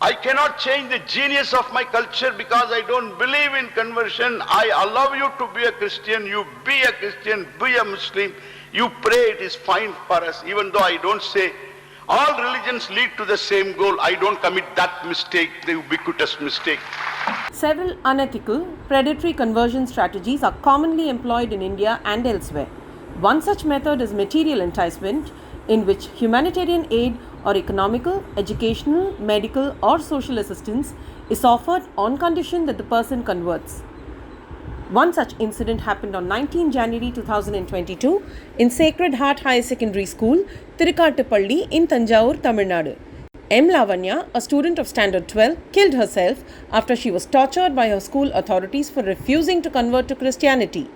I cannot change the genius of my culture because I don't believe in conversion. I allow you to be a Christian, you be a Christian, be a Muslim, you pray, it is fine for us. Even though I don't say all religions lead to the same goal, I don't commit that mistake, the ubiquitous mistake. Several unethical, predatory conversion strategies are commonly employed in India and elsewhere. One such method is material enticement, in which humanitarian aid or economical, educational, medical, or social assistance is offered on condition that the person converts. One such incident happened on 19 January 2022 in Sacred Heart Higher Secondary School, Thirukattupali in Thanjavur, Tamilnadu. Lavanya, a student of Standard 12, killed herself after she was tortured by her school authorities for refusing to convert to Christianity.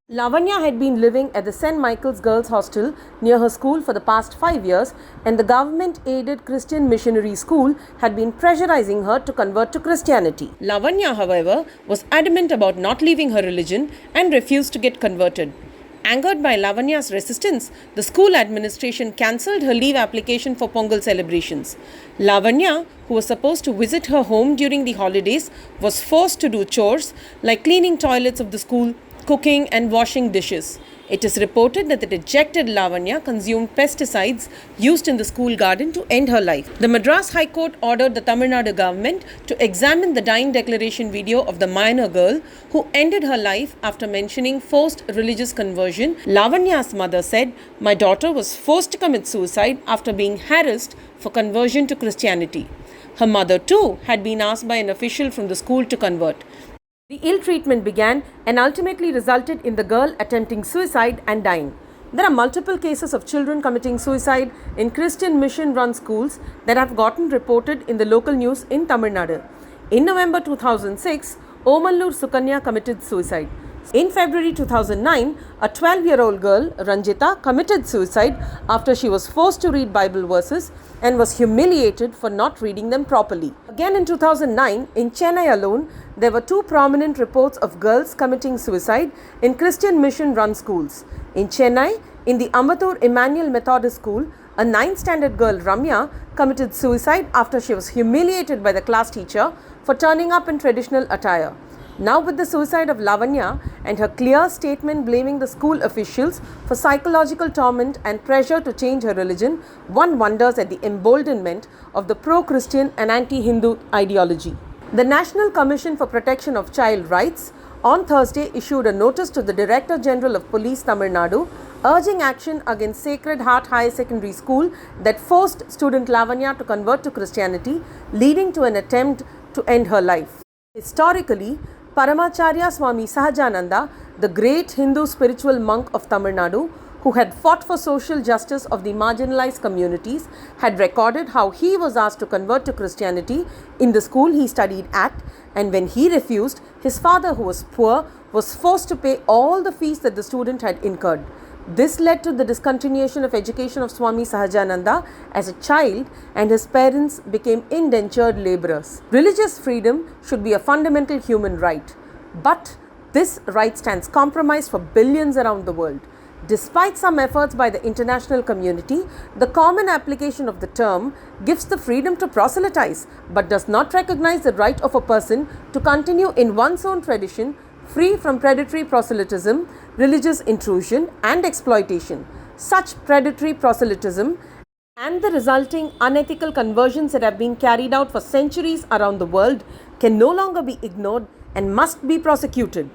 Lavanya had been living at the St. Michael's Girls Hostel near her school for the past 5 years, and the government-aided Christian missionary school had been pressurizing her to convert to Christianity. Lavanya, however, was adamant about not leaving her religion and refused to get converted. Angered by Lavanya's resistance, the school administration cancelled her leave application for Pongal Celebrations. Lavanya, who was supposed to visit her home during the holidays, was forced to do chores like cleaning toilets of the school, cooking and washing dishes. It is reported that the dejected Lavanya consumed pesticides used in the school garden to end her life. The Madras High Court ordered the Tamilnadu government to examine the dying declaration video of the minor girl who ended her life after mentioning forced religious conversion. Lavanya's mother said, "My daughter was forced to commit suicide after being harassed for conversion to Christianity." Her mother too had been asked by an official from the school to convert. The ill treatment began and ultimately resulted in the girl attempting suicide and dying. There are multiple cases of children committing suicide in Christian mission-run schools that have gotten reported in the local news in Tamil Nadu. In November 2006, Omallur Sukanya committed suicide. In February 2009, a 12-year-old girl, Ranjita, committed suicide after she was forced to read Bible verses and was humiliated for not reading them properly. Again in 2009, in Chennai alone, there were 2 prominent reports of girls committing suicide in Christian mission-run schools. In Chennai, in the Ambattur Emmanuel Methodist School, a 9th standard girl, Ramya, committed suicide after she was humiliated by the class teacher for turning up in traditional attire. Now, with the suicide of Lavanya and her clear statement blaming the school officials for psychological torment and pressure to change her religion, one wonders at the emboldenment of the pro-Christian and anti-Hindu ideology. The National Commission for Protection of Child Rights on Thursday issued a notice to the Director General of Police Tamil Nadu urging action against Sacred Heart Higher Secondary School that forced student Lavanya to convert to Christianity, leading to an attempt to end her life. Historically, Paramacharya Swami Sahajananda, the great Hindu spiritual monk of Tamil Nadu, who had fought for social justice of the marginalized communities, had recorded how he was asked to convert to Christianity in the school he studied at, and when he refused, his father, who was poor, was forced to pay all the fees that the student had incurred. This led to the discontinuation of education of Swami Sahajananda as a child, and his parents became indentured laborers. Religious freedom should be a fundamental human right, but this right stands compromised for billions around the world. Despite some efforts by the international community, the common application of the term gives the freedom to proselytize, but does not recognize the right of a person to continue in one's own tradition, free from predatory proselytism, religious intrusion and exploitation. Such predatory proselytism and the resulting unethical conversions that have been carried out for centuries around the world can no longer be ignored and must be prosecuted.